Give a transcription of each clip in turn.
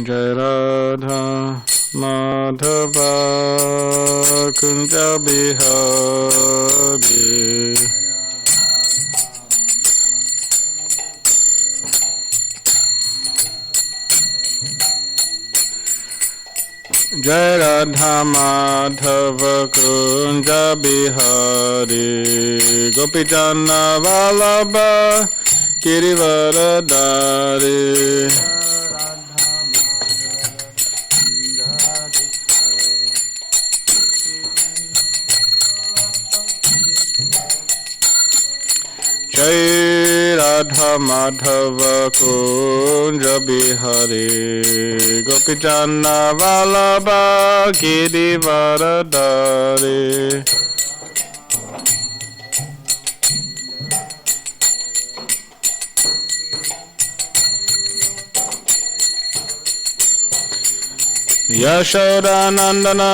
Jai Radha Madhava Kunja Bihari Jai Radha Madhava Kunja Bihari Gopijana Vallabha Girivaradari Jai Radha Madhava Kunja Bihari Gopijana Vallabha Girivaradari Yashoda Nandana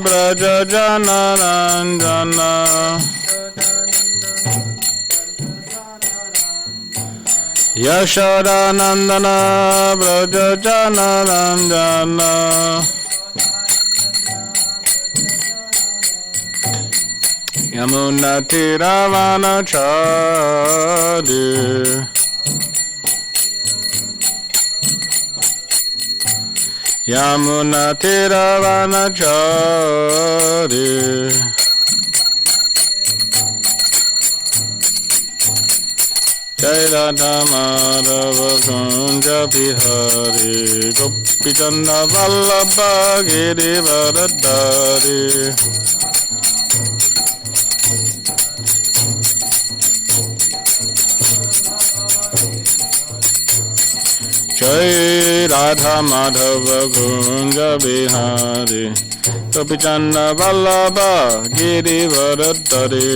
Braja Jana Ranjana Yashoda Nandana Braja Jana Ranjana Yamuna Tiravana Chari Yamuna Tiravana Chari Jai Radha Madhava Kunja Bihari Gopijana Vallabha Girivaradari Jai Radha Madhava Kunja Bihari Gopijana Vallabha Girivaradari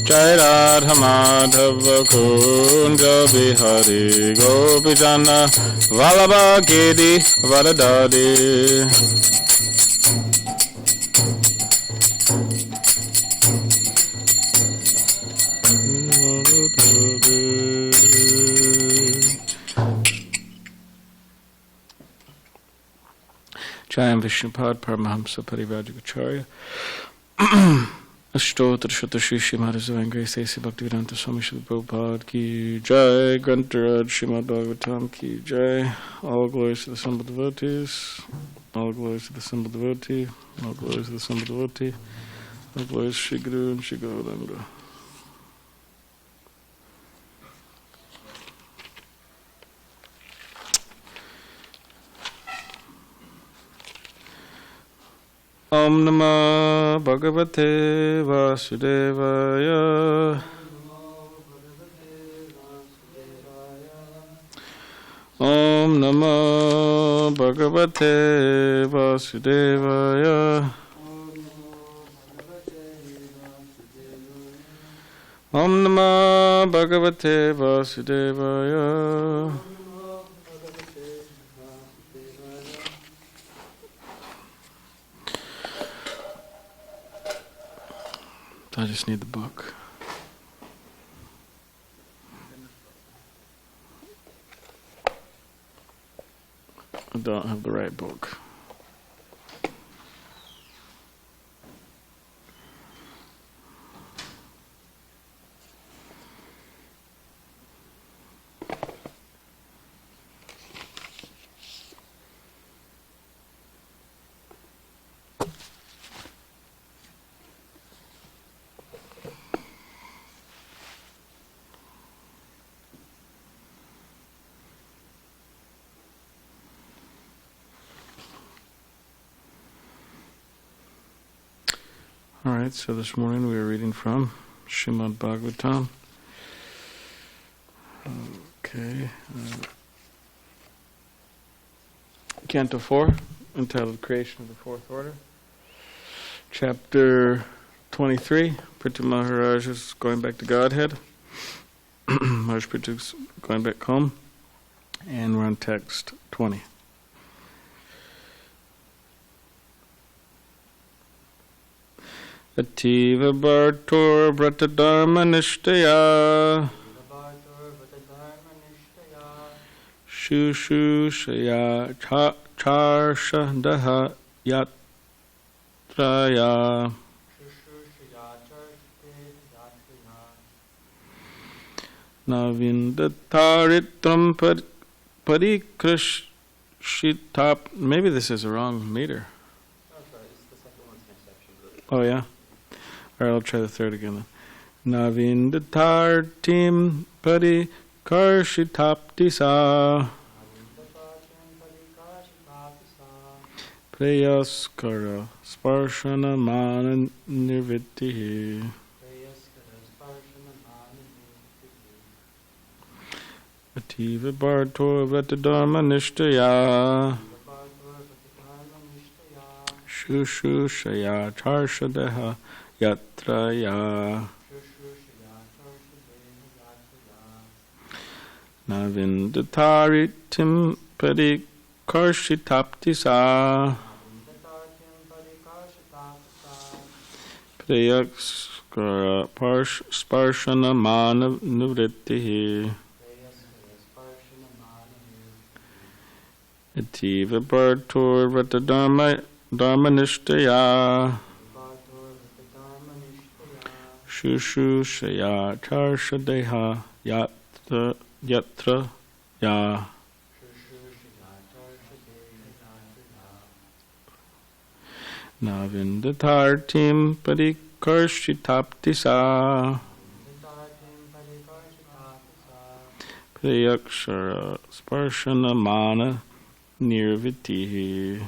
Jai Radha Madhava Kunja Bihari Gopijana Vallabha Girivaradari Jayam Vishnupad Paramahamsa Parivajagacharya Ashtotra Shata Shri Srimad Grace A.C. Bhaktivedanta Swami Srila Prabhupada Ki Jai Grantaraj Srimadbhagavatam Ki Jai. All glories to the Assembled Devotees. All glories to the Assembled Devotee. All glories to the Assembled Devotee. All glories to Shri Guru and Shri Gauranga. Om Namah Bhagavate Vasudevaya. Om Namah Bhagavate Vasudevaya. Om Namah Bhagavate Vasudevaya. I just need the book. I don't have the right book. Alright, so this morning we are reading from Srimad Bhagavatam. Okay. Canto 4, entitled Creation of the Fourth Order. Chapter 23, Prithu Maharaj is going back to Godhead. Maharaj Prithu's going back home. And we're on text 20. Ativa Bhartor Vratadharma Nishtaya Shushu Shaya Charsha Daha Yatraya Navindatharitram Parikrishitap. Maybe this is a wrong meter. Oh, sorry, it's the second one's next section. Oh, yeah? All right, I'll try the third again then. Navindathartim Parikarshitaptisa Preyaskara Sparshana Mana Nirvitihi Ativa Bhartor Vratadharma Nishtaya Shushu Shaya Charshadeha Yatraya Navindataritim Parikarshitaptisa Prayakskara Sparshana Mana Nivrittihi Ativa Bhartor Vratadharma Nishtaya Shushu Shaya Charshadeha Yatra Ya Navindathartim Parikarshitaptisa Prayakshara Sparshana Mana Nirvitihi.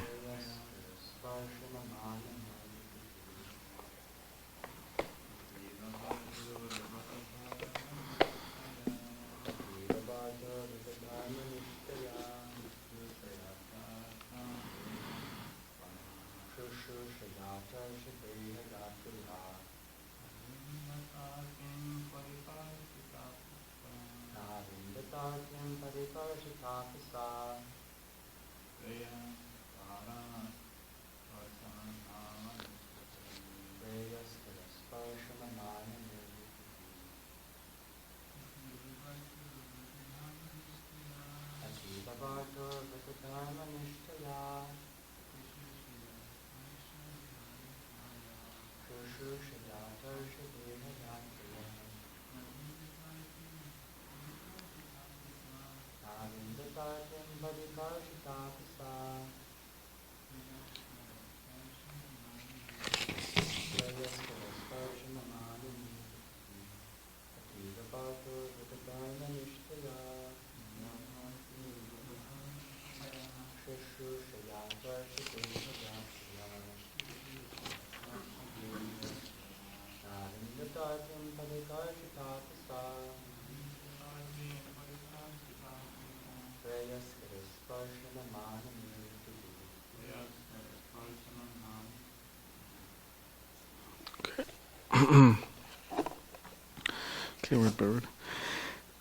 Okay, word by word.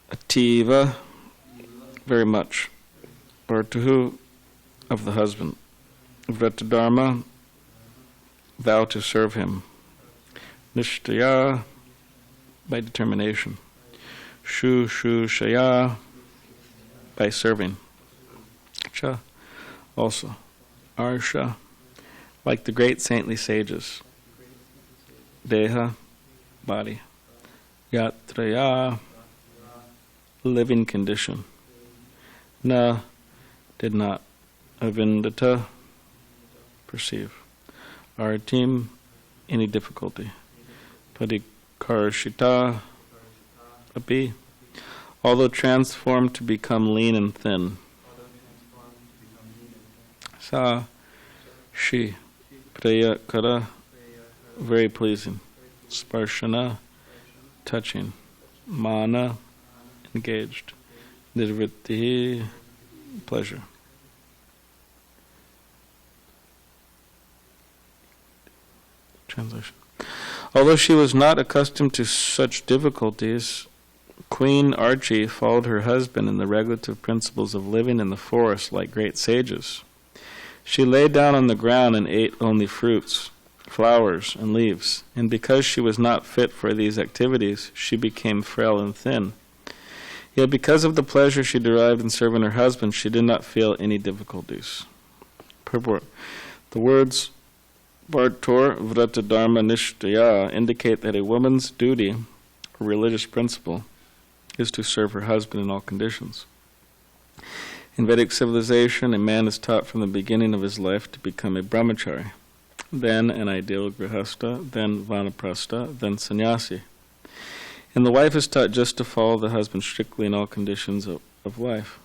Ativa, very much. Bhartuhu, of the husband. Vratadharma, vow to serve him. Nishtaya, by determination. Shaya, by serving. Cha, also. Arsha, like the great saintly sages. Deha, body. Yatraya, living condition. Na, did not. Avindata, perceive. Artim, any difficulty. Padikarshita, api, although transformed to become lean and thin. Sa, she, prayakara, very pleasing. Sparshana, touching. Mana, engaged. Nirvritti, pleasure. Translation. Although she was not accustomed to such difficulties, Queen Archie followed her husband in the regulative principles of living in the forest like great sages. She lay down on the ground and ate only fruits. flowers, and leaves, and because she was not fit for these activities, she became frail and thin. Yet because of the pleasure she derived in serving her husband, she did not feel any difficulties. Purport. The words Vartor Vrata Dharma Nishtaya indicate that a woman's duty, a religious principle, is to serve her husband in all conditions. In Vedic civilization, a man is taught from the beginning of his life to become a brahmachari, then an ideal grihastha, then vanaprastha, then sannyasi. And the wife is taught just to follow the husband strictly in all conditions of life.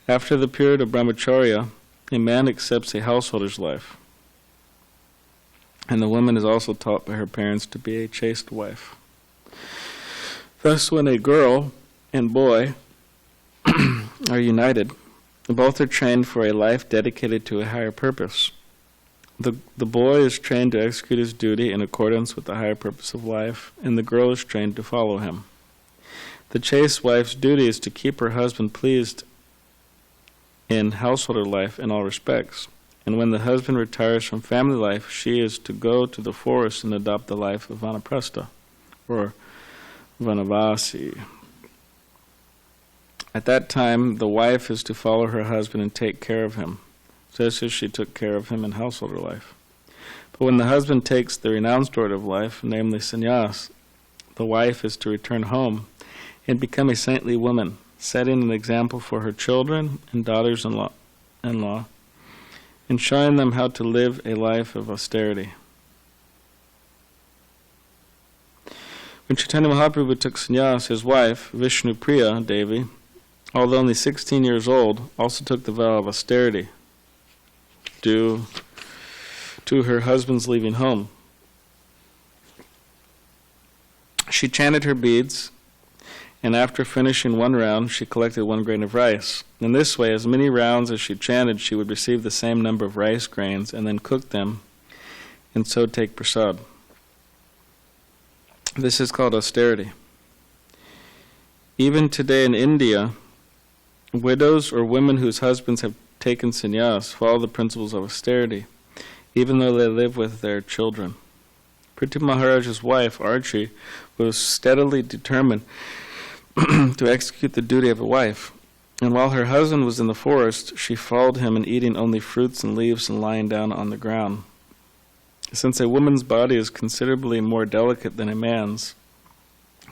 After the period of brahmacharya, a man accepts a householder's life. And the woman is also taught by her parents to be a chaste wife. Thus, when a girl and boy are united, both are trained for a life dedicated to a higher purpose. The boy is trained to execute his duty in accordance with the higher purpose of life, and the girl is trained to follow him. The chaste wife's duty is to keep her husband pleased in householder life in all respects. And when the husband retires from family life, she is to go to the forest and adopt the life of vanaprastha, or vanavasi. At that time, the wife is to follow her husband and take care of him, just as she took care of him in householder life. But when the husband takes the renounced order of life, namely sannyas, the wife is to return home and become a saintly woman, setting an example for her children and daughters-in-law, and showing them how to live a life of austerity. When Chaitanya Mahaprabhu took sannyas, his wife, Vishnupriya Devi, although only 16 years old, also took the vow of austerity due to her husband's leaving home. She chanted her beads, and after finishing one round, she collected 1 grain of rice. In this way, as many rounds as she chanted, she would receive the same number of rice grains and then cook them, and so take prasad. This is called austerity. Even today in India, widows or women whose husbands have taken sannyas follow the principles of austerity, even though they live with their children. Prithu Maharaj's wife, Archie, was steadily determined to execute the duty of a wife, and while her husband was in the forest, she followed him in eating only fruits and leaves and lying down on the ground. Since a woman's body is considerably more delicate than a man's,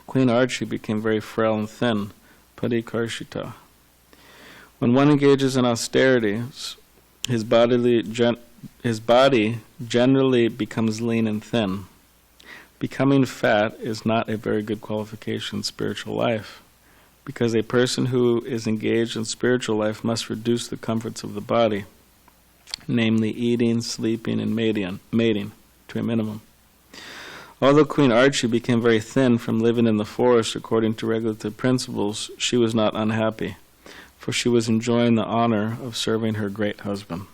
Queen Archie became very frail and thin, parikarshita. When one engages in austerities, his body generally becomes lean and thin. Becoming fat is not a very good qualification in spiritual life, because a person who is engaged in spiritual life must reduce the comforts of the body, namely eating, sleeping, and mating, to a minimum. Although Queen Archie became very thin from living in the forest according to regulative principles, she was not unhappy, for she was enjoying the honor of serving her great husband.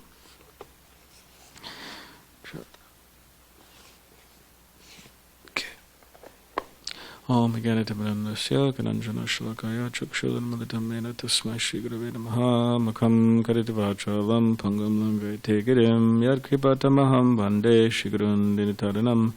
Om Ganitabrandasya Kananjana Shalakaya Chukshudamaditamena Tasmai Shri Gurave Namaha Makam Karitivachalam Pangam Langate Girim Yadkripatamaham Vande Shri Gurun Dinitaranam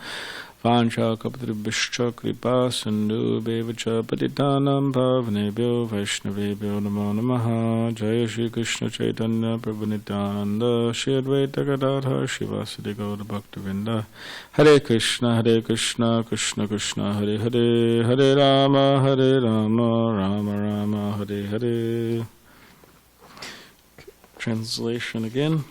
Vancha Kapatribhishcha Kripa Sindhu Bevacha Patitanam Pavanebhyo Vaishnavebhyo Namo Namaha Jaya Shri Krishna Chaitanya Prabhu Nityananda Shri Advaita Gadadhar Shivasadi Gaura Bhaktivinda Hare Krishna Krishna Krishna Hare Hare Hare Rama Rama Rama Hare Hare. Translation again.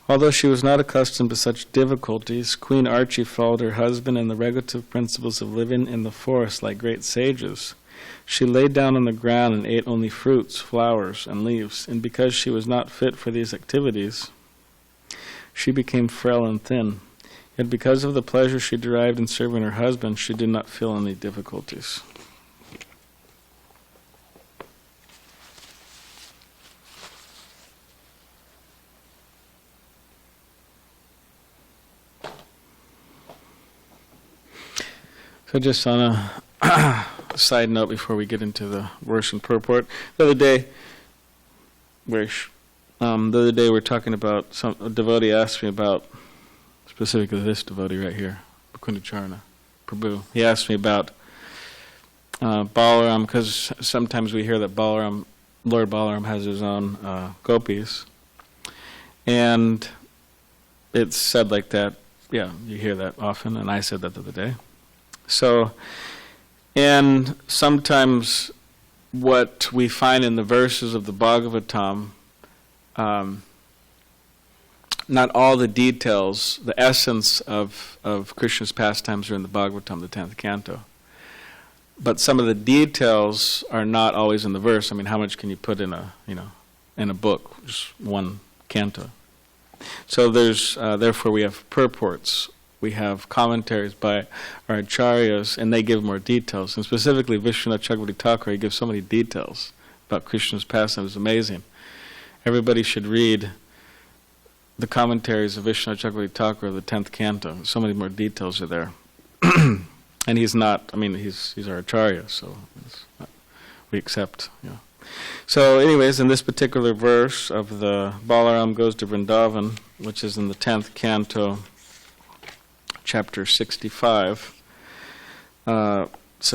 Although she was not accustomed to such difficulties, Queen Archie followed her husband in the regulative principles of living in the forest like great sages. She lay down on the ground and ate only fruits, flowers, and leaves, and because she was not fit for these activities, she became frail and thin. Yet because of the pleasure she derived in serving her husband, she did not feel any difficulties. So just on a side note before we get into the verse and purport, the other day, very the other day we were talking about, a devotee asked me about, specifically this devotee right here, Kunacharna Prabhu. He asked me about Balaram, because sometimes we hear that Lord Balaram has his own gopis. And it's said like that, yeah, you hear that often, and I said that the other day. So, and sometimes what we find in the verses of the Bhagavatam, not all the details, the essence of Krishna's pastimes are in the Bhagavatam, the 10th canto. But some of the details are not always in the verse. I mean, how much can you put in a book? Just one canto. So there's, therefore we have purports. We have commentaries by our acharyas, and they give more details. And specifically, Vishwanath Chakravarti Thakur, he gives so many details about Krishna's pastimes. It's amazing. Everybody should read the commentaries of Vishwanath Chakravarti Thakur of the 10th canto. So many more details are there. And he's not, I mean, he's our acharya, so we accept, So anyways, in this particular verse of the Balaram goes to Vrindavan, which is in the 10th canto, chapter 65, so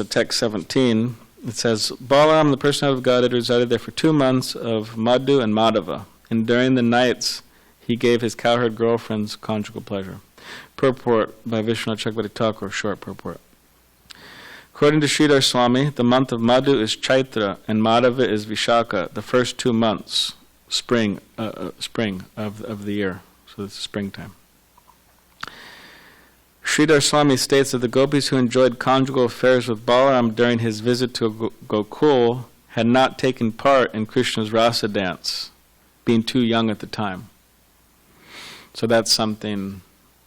text 17, it says, Balaram, the personality of Godhead, resided there for 2 months of Madhu and Madhava, and during the nights he gave his cowherd girlfriends conjugal pleasure. Purport by Vishwanath Chakravarti Thakur, short purport. According to Sridhar Swami, the month of Madhu is Chaitra and Madhava is Vishaka, the first 2 months, spring of the year. So it's springtime. Sridhar Swami states that the gopis who enjoyed conjugal affairs with Balaram during his visit to Gokul had not taken part in Krishna's rasa dance, being too young at the time. So that's something,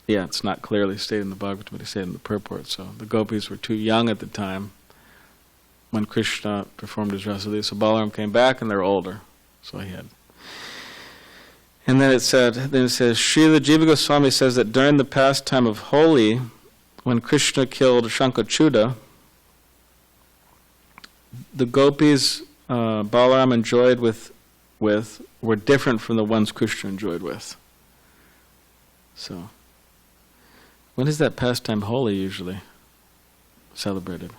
it's not clearly stated in the Bhagavatam, but it's stated in the purport. So the gopis were too young at the time when Krishna performed his rasa leela. So Balaram came back and they're older. So he had. And then it says, Srila Jiva Goswami says that during the pastime of Holi, when Krishna killed Shankachuda, the gopis Balaram enjoyed with were different from the ones Krishna enjoyed with. So, when is that pastime Holi usually celebrated?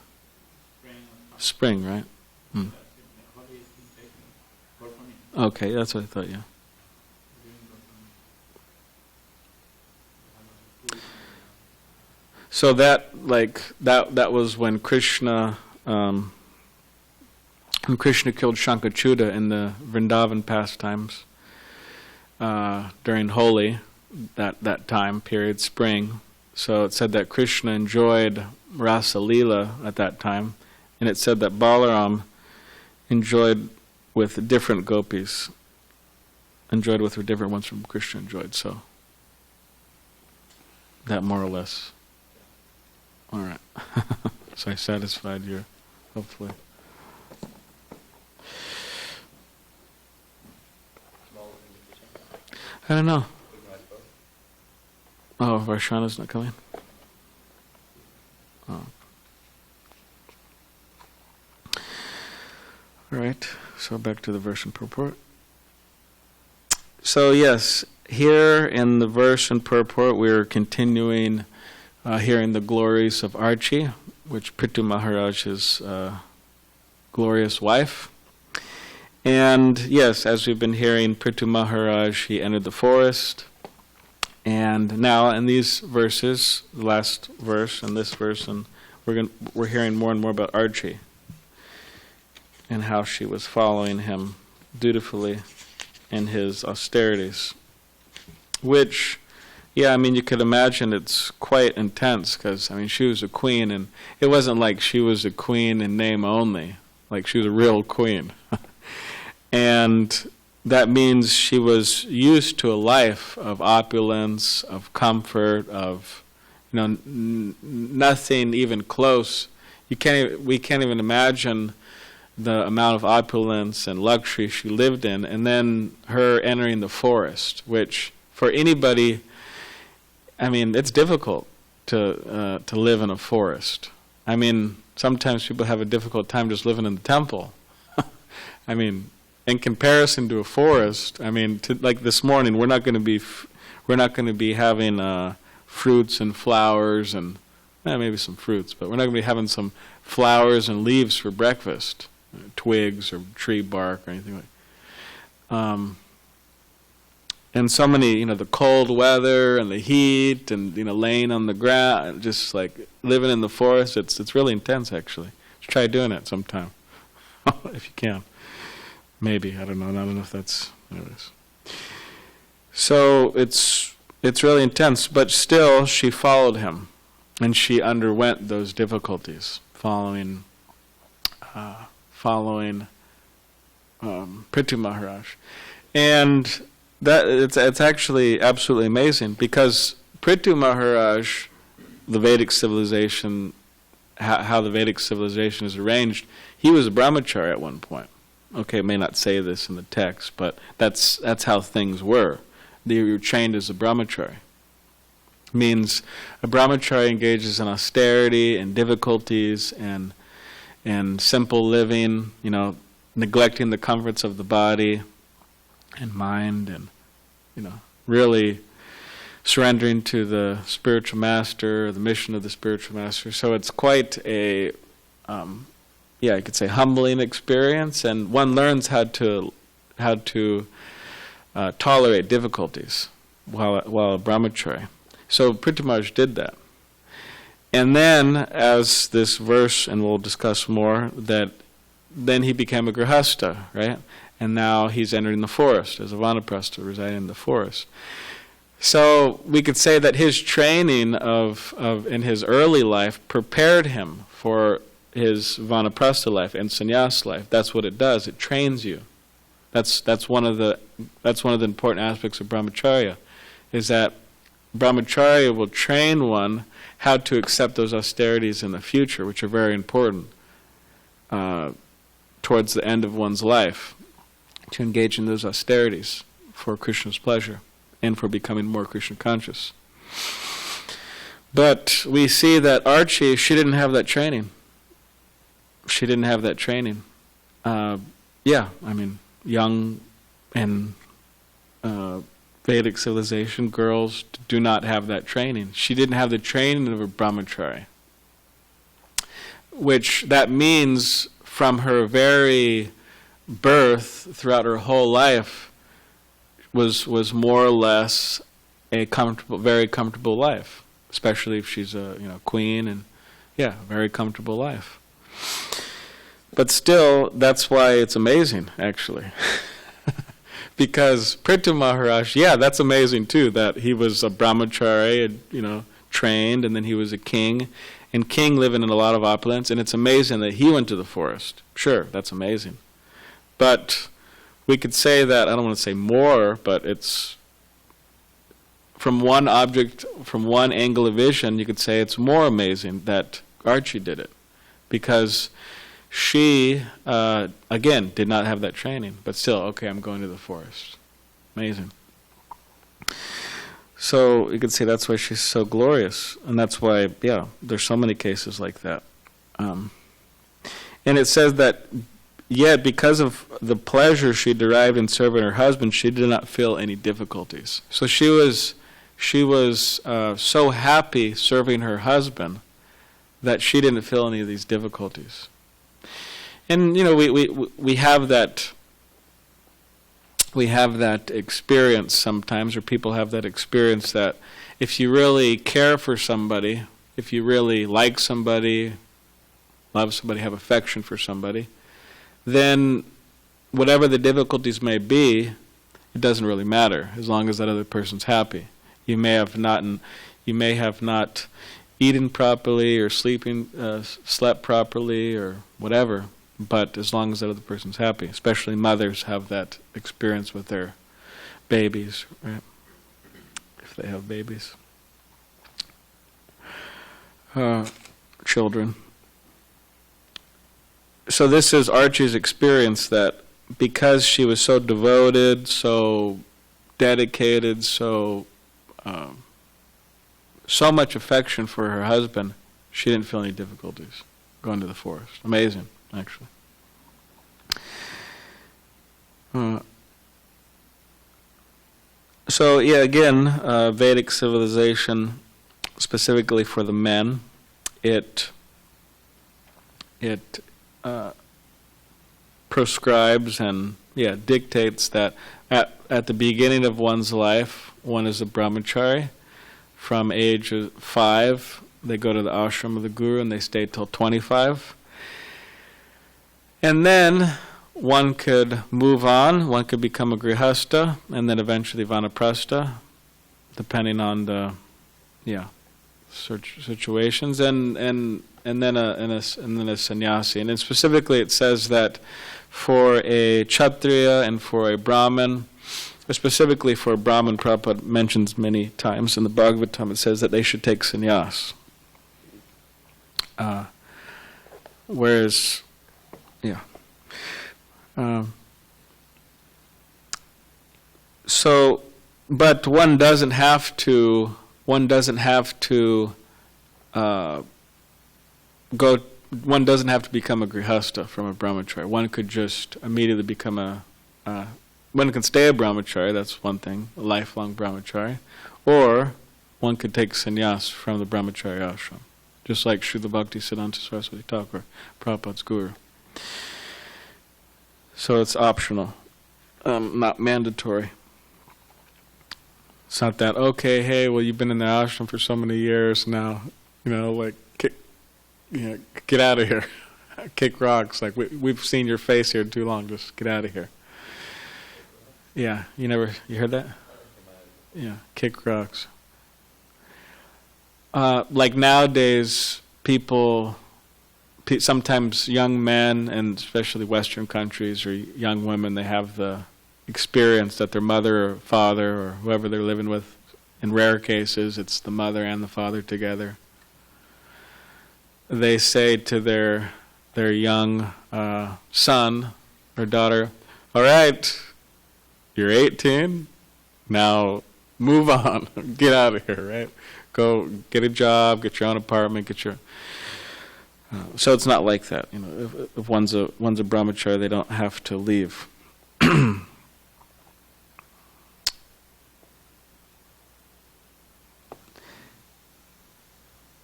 Spring, right? Okay, that's what I thought, yeah. So that was when Krishna killed Shankachuda in the Vrindavan pastimes during Holi, that time period, spring. So it said that Krishna enjoyed rasa leela at that time, and it said that Balaram enjoyed with different gopis, enjoyed with different ones from Krishna enjoyed. So that more or less. All right. So I satisfied you, hopefully. I don't know. Oh, Varshana's not coming? Oh. All right. So back to the verse and purport. So yes, here in the verse and purport we're continuing hearing the glories of Archie, which Prithu Maharaj's glorious wife. And yes, as we've been hearing, Prithu Maharaj, he entered the forest. And now in these verses, the last verse and this verse, and we're hearing more and more about Archie and how she was following him dutifully in his austerities, which, yeah, I mean, you could imagine it's quite intense because, I mean, she was a queen, and it wasn't like she was a queen in name only, like she was a real queen. And that means she was used to a life of opulence, of comfort, of, nothing even close. We can't even imagine the amount of opulence and luxury she lived in, and then her entering the forest, which for anybody, I mean, it's difficult to live in a forest. I mean, sometimes people have a difficult time just living in the temple. I mean, in comparison to a forest, I mean, like this morning, we're not going to be having fruits and flowers and maybe some fruits, but we're not going to be having some flowers and leaves for breakfast, twigs or tree bark or anything like. And so many, the cold weather and the heat and laying on the ground, just like living in the forest. It's really intense, actually. Try doing it sometime, if you can. Maybe, I don't know. I don't know if that's. Anyways. So it's really intense, but still she followed him, and she underwent those difficulties following Prithu Maharaj, and that it's actually absolutely amazing because Prithu Maharaj, the Vedic civilization, how the Vedic civilization is arranged, he was a brahmachari at one point. Okay, it may not say this in the text, but that's how things were. You were trained as a brahmachari. Means a brahmachari engages in austerity and difficulties and simple living, neglecting the comforts of the body and mind, and really surrendering to the spiritual master, the mission of the spiritual master. So it's quite a you could say humbling experience, and one learns how to tolerate difficulties while a brahmachari. So Prithu Maharaj did that. And then, as this verse, and we'll discuss more, that then he became a grihastha, right? And now he's entering the forest as a vanaprastha, residing in the forest. So we could say that his training of in his early life prepared him for his vanaprastha life and sannyas life. That's what it does. It trains you. That's one of the important aspects of brahmacharya, is that brahmacharya will train one how to accept those austerities in the future, which are very important towards the end of one's life, to engage in those austerities for Krishna's pleasure and for becoming more Krishna conscious. But we see that Archie, she didn't have that training. She didn't have that training. Young and Vedic civilization girls do not have that training. She didn't have the training of a brahmachari, which that means from her very birth throughout her whole life was more or less a very comfortable life, especially if she's a queen, and very comfortable life. But still, that's why it's amazing, actually. Because Prithu Maharaj, that's amazing too, that he was a brahmachari, trained, and then he was a king, and king living in a lot of opulence, and it's amazing that he went to the forest. Sure, that's amazing. But we could say that, I don't want to say more, but it's from one object, from one angle of vision, you could say it's more amazing that Archie did it. Because she, again, did not have that training, but still, okay, I'm going to the forest. Amazing. So you could say that's why she's so glorious, and that's why, there's so many cases like that. And it says that, yet because of the pleasure she derived in serving her husband, she did not feel any difficulties. So she was so happy serving her husband that she didn't feel any of these difficulties. And we have that experience sometimes, or people have that experience, that if you really care for somebody, if you really like somebody, love somebody, have affection for somebody, then whatever the difficulties may be, it doesn't really matter as long as that other person's happy. You may have not eaten properly or slept properly or whatever, but as long as that other person's happy. Especially mothers have that experience with their babies, right? If they have babies. Children. So this is Archie's experience, that because she was so devoted, so dedicated, so much affection for her husband, she didn't feel any difficulties going to the forest. Amazing, actually. So yeah, again, Vedic civilization, specifically for the men, it prescribes and dictates that at the beginning of one's life, one is a brahmachari. From age 5, they go to the ashram of the guru and they stay till 25. And then one could move on, one could become a grihastha, and then eventually vanaprastha, depending on the situations, and then a sannyasi. And then specifically it says that for a kshatriya and for a brahmin, or specifically for a brahmin, Prabhupada mentions many times in the Bhagavatam, it says that they should take sannyas. But one doesn't have to become a grihastha from a brahmachari. One could just immediately become one can stay a brahmachari, that's one thing, a lifelong brahmachari, or one could take sannyas from the brahmachari ashram, just like Srila Bhaktisiddhanta Saraswati Thakur, Prabhupada's guru. So it's optional, not mandatory. It's not that, okay, hey, well, you've been in the ashram for so many years now, get out of here. Kick rocks. Like, we've seen your face here too long, just get out of here. Yeah, you heard that? Yeah, kick rocks. Like nowadays, sometimes young men, and especially Western countries, or young women, they have the experience that their mother or father or whoever they're living with, in rare cases, it's the mother and the father together. They say to their young son or daughter, all right, you're 18, now move on, get out of here, right? Go get a job, get your own apartment, so it's not like that. If one's a brahmachari, they don't have to leave.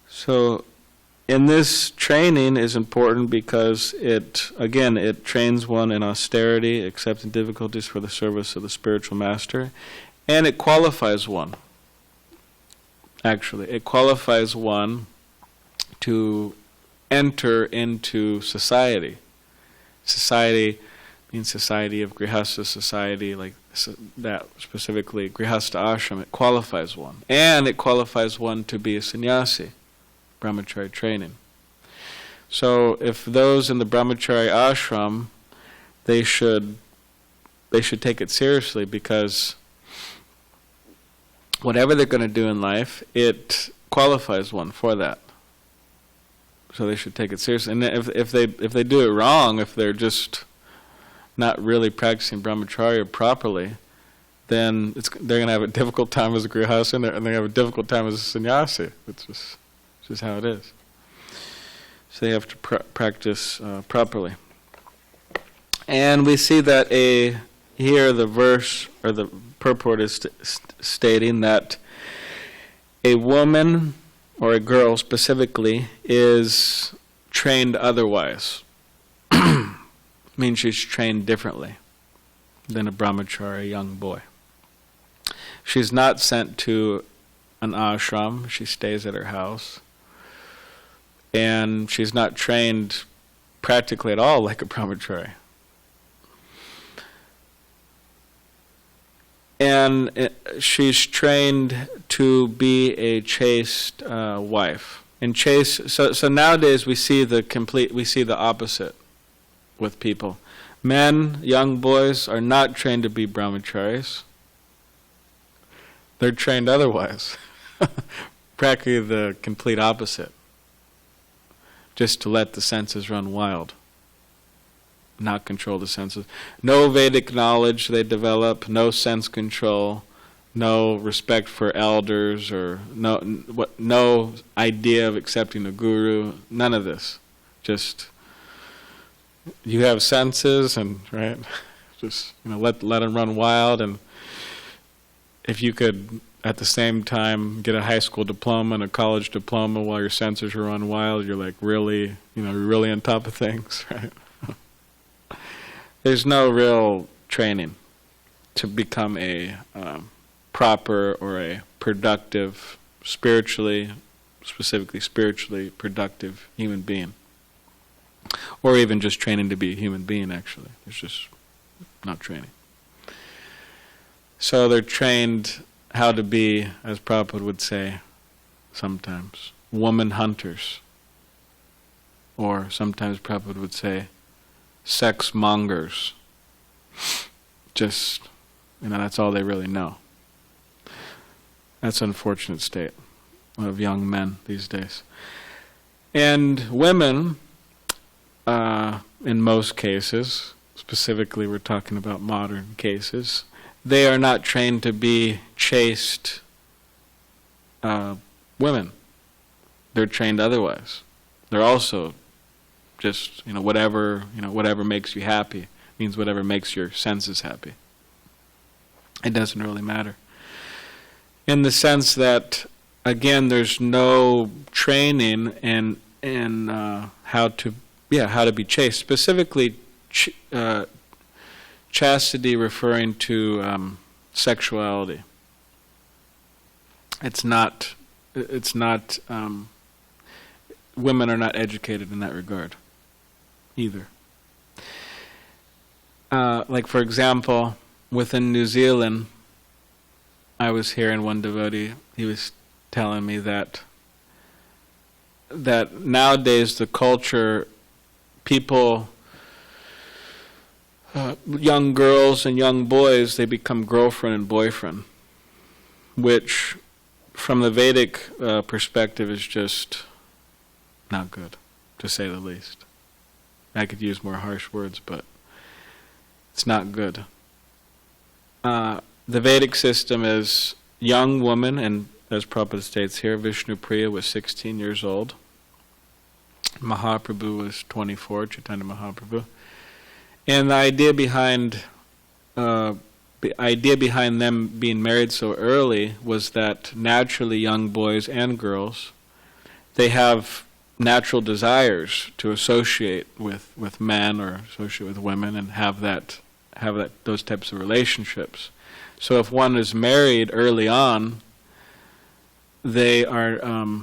So, in this training is important because it trains one in austerity, accepting difficulties for the service of the spiritual master, and it qualifies one. Actually, it qualifies one to enter into society. Society means society of grihastha, society like that, specifically grihastha ashram. It qualifies one. And it qualifies one to be a sannyasi, brahmachari training. So if those in the brahmachari ashram, they should take it seriously, because whatever they're going to do in life, it qualifies one for that. So they should take it seriously. And if they do it wrong, if they're just not really practicing brahmacharya properly, then they're going to have a difficult time as a grihastha, and they're going to have a difficult time as a sannyasi. It's just how it is. So they have to practice properly. And we see that here the verse, or the purport is stating that a woman, or a girl specifically, is trained otherwise. Means she's trained differently than a brahmachari, a young boy. She's not sent to an ashram, she stays at her house. And she's not trained practically at all like a brahmachari. And she's trained to be a chaste wife. And chaste. So nowadays we see the opposite with people. Men, young boys, are not trained to be brahmacharis. They're trained otherwise. Practically the complete opposite. Just to let the senses run wild. Not control the senses. No Vedic knowledge they develop, no sense control, no respect for elders, or no idea of accepting a guru, none of this. Just, you have senses, and right, Just, let them run wild, and if you could at the same time get a high school diploma and a college diploma while your senses are run wild, you're like really, you're really on top of things, right? There's no real training to become a proper or a productive, specifically spiritually productive human being. Or even just training to be a human being, actually. There's just not training. So they're trained how to be, as Prabhupada would say sometimes, woman hunters. Or sometimes Prabhupada would say, sex mongers. Just, that's all they really know. That's an unfortunate state of young men these days. And women, in most cases, specifically we're talking about modern cases, they are not trained to be chaste women. They're trained otherwise. They're also just, whatever makes you happy, means whatever makes your senses happy. It doesn't really matter. In the sense that, again, there's no training in how to be chaste. Specifically, chastity referring to sexuality. It's not. Women are not educated in that regard, either. Like, for example, within New Zealand, I was hearing one devotee, he was telling me that nowadays the culture, people, young girls and young boys, they become girlfriend and boyfriend, which from the Vedic perspective is just not good, to say the least. I could use more harsh words, but it's not good. The Vedic system is young woman, and as Prabhupada states here, Vishnu Priya was 16 years old. Mahaprabhu was 24, Chaitanya Mahaprabhu. And the idea behind them being married so early was that naturally young boys and girls, they have natural desires to associate with men or associate with women and have those types of relationships. So if one is married early on, they are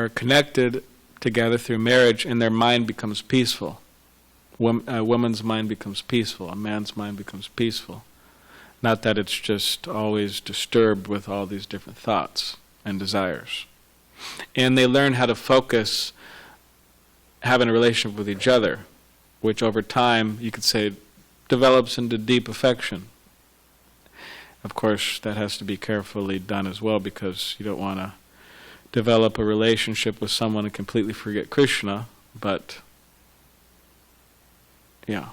connected together through marriage, and their mind becomes peaceful. A woman's mind becomes peaceful. A man's mind becomes peaceful. Not that it's just always disturbed with all these different thoughts and desires. And they learn how to focus, having a relationship with each other, which over time, you could say, develops into deep affection. Of course, that has to be carefully done as well, because you don't want to develop a relationship with someone and completely forget Krishna, but yeah.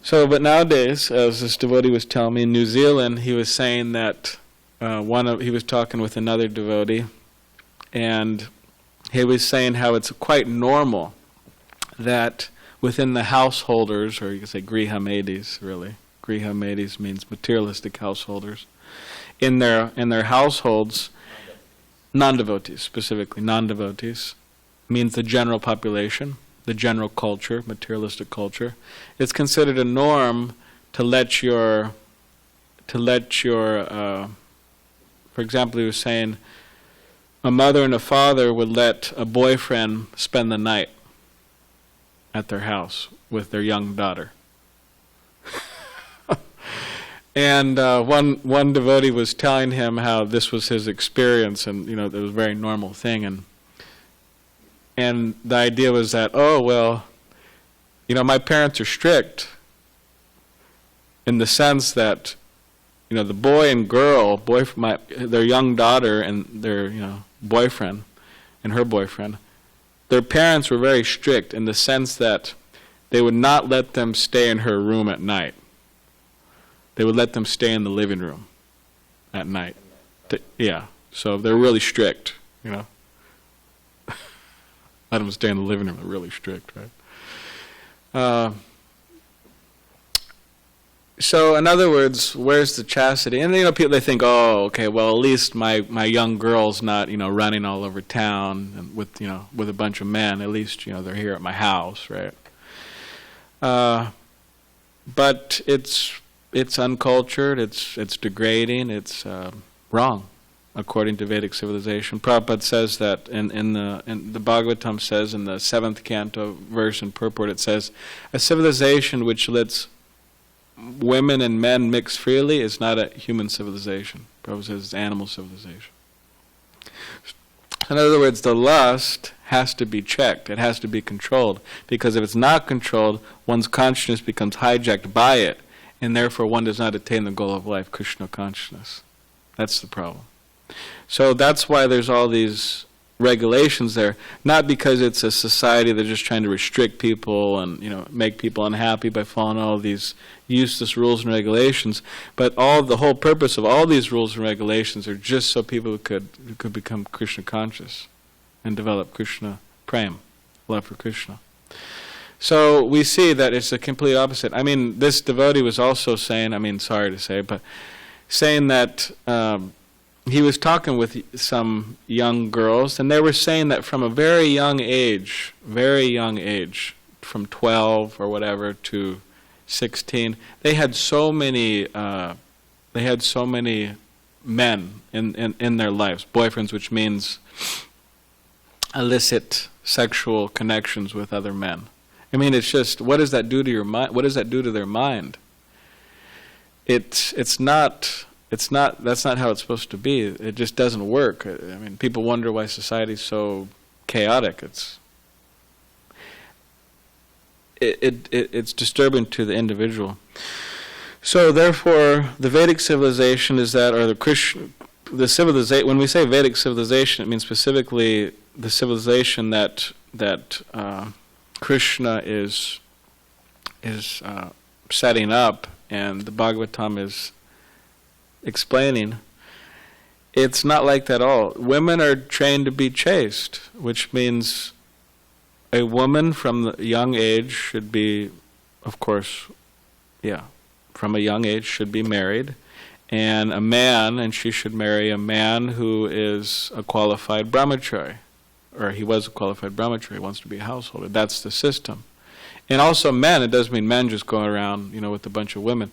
So, but nowadays, as this devotee was telling me, in New Zealand, he was saying that he was talking with another devotee, and he was saying how it's quite normal that within the householders, or you could say griha-medis, really. Griha-medis means materialistic householders. In their households, non-devotees, specifically non-devotees, means the general population, the general culture, materialistic culture. It's considered a norm to let your, for example, he was saying, a mother and a father would let a boyfriend spend the night at their house with their young daughter. And one devotee was telling him how this was his experience, and it was a very normal thing, and the idea was that, oh well, my parents are strict in the sense that the boy and girl, their young daughter and their boyfriend and her boyfriend, their parents were very strict in the sense that they would not let them stay in her room at night. They would let them stay in the living room at night. So they're really strict, Let them stay in the living room, they're really strict, right? So, in other words, where's the chastity? And people they think, oh, okay, well, at least my young girl's not running all over town and with with a bunch of men. At least they're here at my house, right? But it's uncultured. It's degrading. It's wrong, according to Vedic civilization. Prabhupada says that in the Bhagavatam says in the 7th canto verse and purport, it says, a civilization which lets women and men mix freely is not a human civilization. Prabhupada says it's animal civilization. In other words, the lust has to be checked. It has to be controlled. Because if it's not controlled, one's consciousness becomes hijacked by it, and therefore one does not attain the goal of life, Krishna consciousness. That's the problem. So that's why there's all these regulations there, not because it's a society that's just trying to restrict people and make people unhappy by following all these useless rules and regulations, but the whole purpose of all these rules and regulations are just so people could become Krishna conscious and develop Krishna prem, love for Krishna. So we see that it's the complete opposite. I mean, this devotee was also saying, sorry to say, but saying that he was talking with some young girls, and they were saying that from a very young age, from 12 or whatever to 16, they had so many men in their lives, boyfriends, which means illicit sexual connections with other men. I mean, it's just, what does that do to your mind? What does that do to their mind? That's not how it's supposed to be. It just doesn't work. I mean, people wonder why society's so chaotic. It's disturbing to the individual. So therefore, the Vedic civilization is that, or the civilization. When we say Vedic civilization, it means specifically the civilization that Krishna is setting up, and the Bhagavatam is explaining. It's not like that at all. Women are trained to be chaste, which means a woman from the young age should be, of course, from a young age should be married, and she should marry a man who is a qualified brahmachari, or he was a qualified brahmachari, he wants to be a householder. That's the system. And also men, it doesn't mean men just going around, with a bunch of women.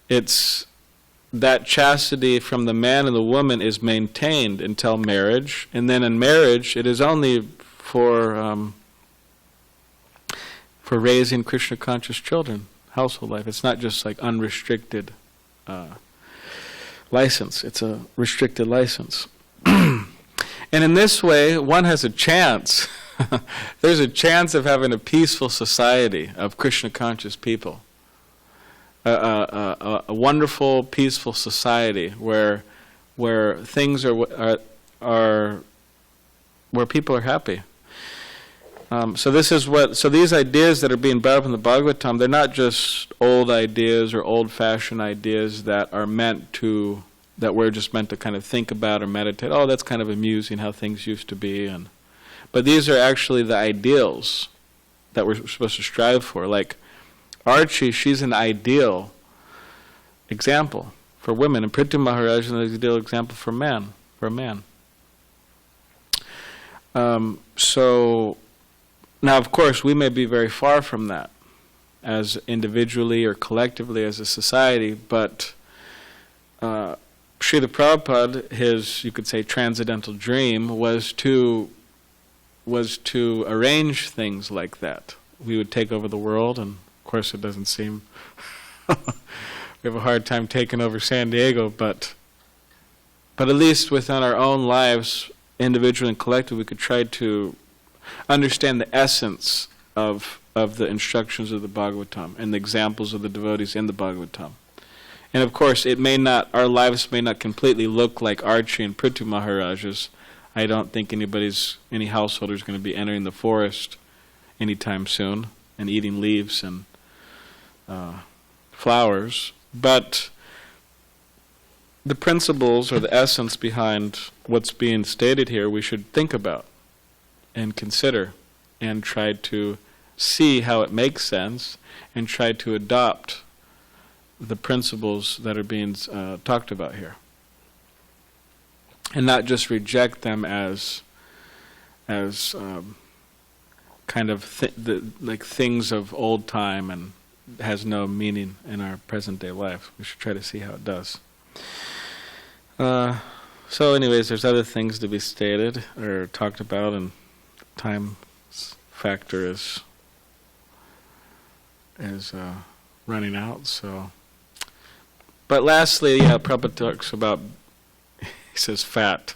It's that chastity from the man and the woman is maintained until marriage, and then in marriage it is only for raising Krishna conscious children, household life. It's not just like unrestricted license. It's a restricted license. And in this way, one has a chance. There's a chance of having a peaceful society of Krishna conscious people. A wonderful, peaceful society where things are where people are happy. So these ideas that are being brought up in the Bhagavatam, they're not just old ideas or old-fashioned ideas that we're just meant to kind of think about or meditate. Oh, that's kind of amusing how things used to be, but these are actually the ideals that we're supposed to strive for. Like Archie, she's an ideal example for women, and Prithu Maharaj is an ideal example for a man. So now, of course, we may be very far from that, as individually or collectively as a society, but Srila Prabhupada, his, you could say, transcendental dream was to arrange things like that. We would take over the world, and of course it doesn't seem we have a hard time taking over SanDiego, but at least within our own lives, individually and collectively, we could try to understand the essence of the instructions of the Bhagavatam and the examples of the devotees in the Bhagavatam. And of course, our lives may not completely look like Archie and Prithu Maharaj's. I don't think any householder is going to be entering the forest anytime soon and eating leaves and flowers. But the principles or the essence behind what's being stated here we should think about and consider and try to see how it makes sense and try to adopt the principles that are being talked about here, and not just reject them as kind of like things of old time and has no meaning in our present day life. We should try to see how it does. So anyways, there's other things to be stated or talked about, and time factor is running out. So, but lastly, Prabhupada talks about, he says fat.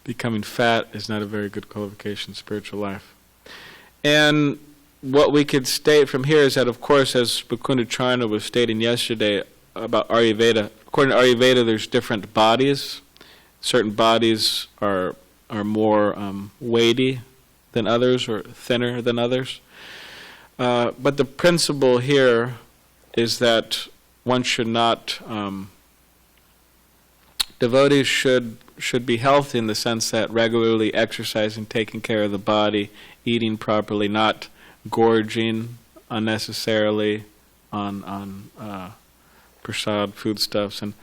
Becoming fat is not a very good qualification in spiritual life. And what we could state from here is that, of course, as Bhakundacharya was stating yesterday about Ayurveda, according to Ayurveda, there's different bodies. Certain bodies are more weighty than others, or thinner than others. But the principle here is that one should not, devotees should be healthy in the sense that regularly exercising, taking care of the body, eating properly, not gorging unnecessarily on prasad, foodstuffs, and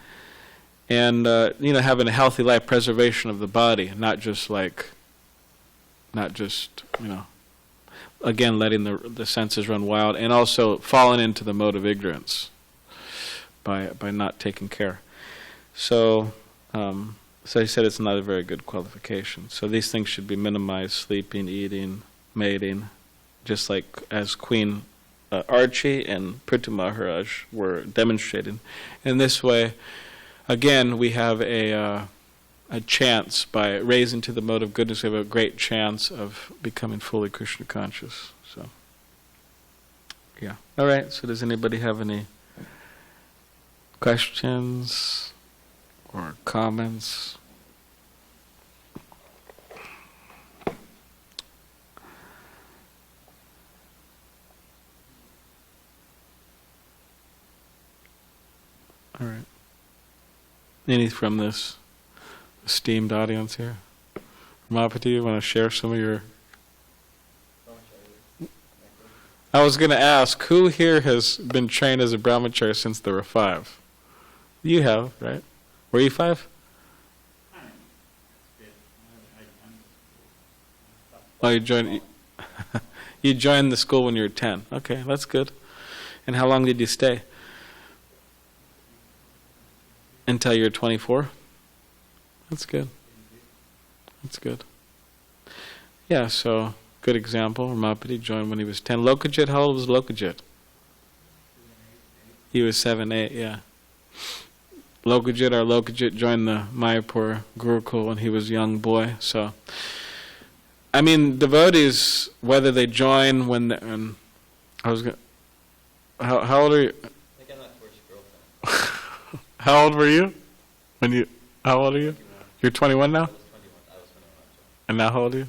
having a healthy life, preservation of the body, not just again letting the senses run wild, and also falling into the mode of ignorance by not taking care. So he said it's not a very good qualification. So these things should be minimized: sleeping, eating, mating, just like as Queen Archie and Prithu Maharaj were demonstrating. In this way, again, we have a chance, by raising to the mode of goodness, we have a great chance of becoming fully Krishna conscious. So, yeah. All right, so does anybody have any questions or comments? All right. Any from this esteemed audience here? Ramapati, you want to share some of your... I was going to ask, who here has been trained as a brahmachari since they were 5? You have, right? Were you 5? Oh, you joined... You joined the school when you were 10. Okay, that's good. And how long did you stay? Until you're 24? That's good. That's good. Yeah, so, good example. Ramapati joined when he was 10. Lokajit, how old was Lokajit? He was 7, 8, yeah. Lokajit joined the Mayapur Gurukul when he was a young boy. So, I mean, devotees, whether they join when I was going to... How old are you? I think I'm not first girlfriend. How old were you? How old are you? 21. You're 21 now? I was 21. And now how old are you?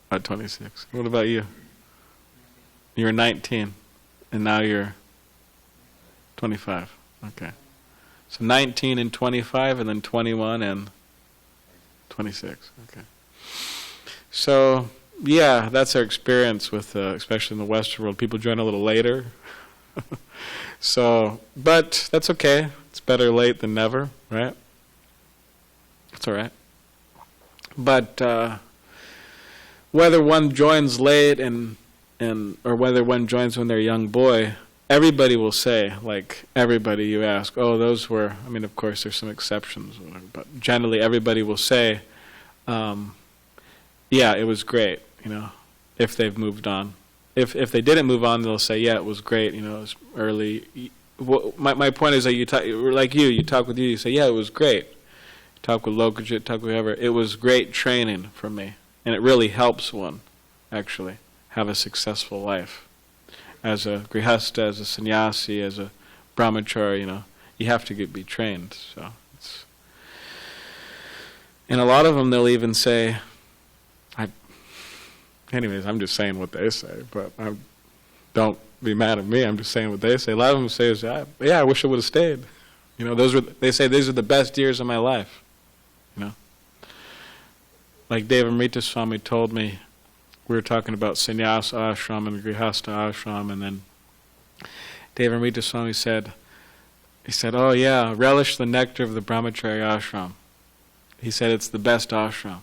26. 26. What about you? You were 19, and now you're 25. Okay. So 19 and 25, and then 21 and 26. Okay. So, yeah, that's our experience with, especially in the Western world. People join a little later. So, but that's okay. It's better late than never, right? That's all right. But whether one joins late or whether one joins when they're a young boy, everybody will say, like everybody you ask, oh, those were, I mean, of course there's some exceptions, but generally everybody will say, yeah, it was great, if they've moved on. If they didn't move on, they'll say, yeah, it was great, it was early. My point is that you talk with you, you say, yeah, it was great. Talk with Lokajit, talk with whoever. It was great training for me. And it really helps one, actually, have a successful life. As a grihasta, as a sannyasi, as a brahmachari, you have to be trained. So, and a lot of them, they'll even say, anyways, I'm just saying what they say, but don't be mad at me. I'm just saying what they say. A lot of them say, I wish I would have stayed. They say these are the best years of my life. Like Devamrita Swami told me, we were talking about sannyasa ashram and grihastha ashram, and then Devamrita Swami said, he said, "Oh yeah, relish the nectar of the brahmacharya ashram." He said it's the best ashram.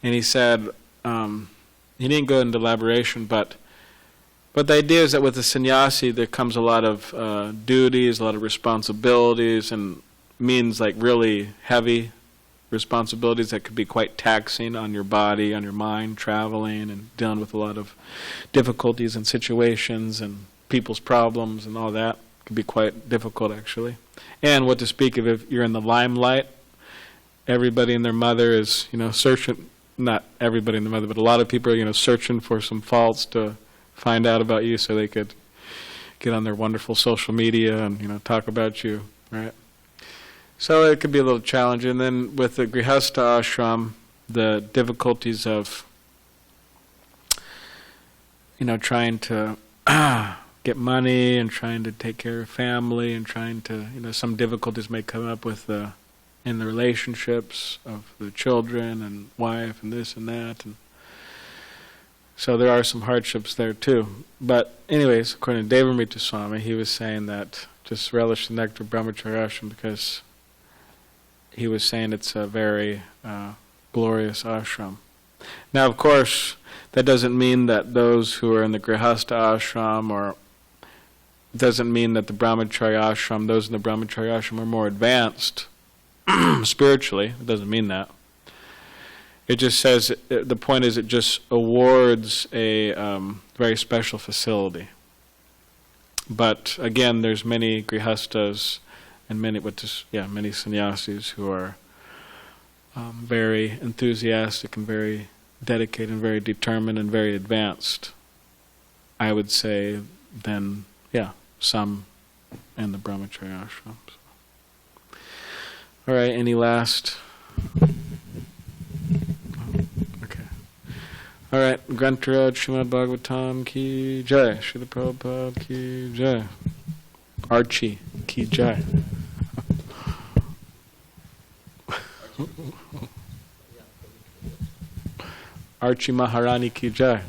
And he said, he didn't go into elaboration, but the idea is that with the sannyasi there comes a lot of duties, a lot of responsibilities, and means like really heavy responsibilities that could be quite taxing on your body, on your mind, traveling and dealing with a lot of difficulties and situations and people's problems and all that. It can be quite difficult actually. And what to speak of if you're in the limelight, everybody and their mother is, searching, not everybody and their mother, but a lot of people are, searching for some faults to find out about you so they could get on their wonderful social media and, talk about you, right? So it could be a little challenging. And then with the Grihastha ashram, the difficulties of, trying to get money and trying to take care of family and trying to, some difficulties may come up with in the relationships of the children and wife and this and that. And so there are some hardships there too. But anyways, according to Devamrita Swami, he was saying that just relish the nectar of brahmacharya ashram because he was saying it's a very glorious ashram. Now, of course, that doesn't mean that those who are in the Grihastha ashram, or doesn't mean that the brahmacharya ashram, those in the brahmacharya ashram are more advanced spiritually. It doesn't mean that. It just says, the point is it just awards a very special facility. But again, there's many grihasthas and many sannyasis who are very enthusiastic and very dedicated and very determined and very advanced, I would say, than, some in the brahmacharya ashram. So. All right, any last? Okay. All right, Grantaraj Srimad Bhagavatam ki jai, Srila Prabhupada ki jai, Archie ki jai. Archie Maharani ki jai.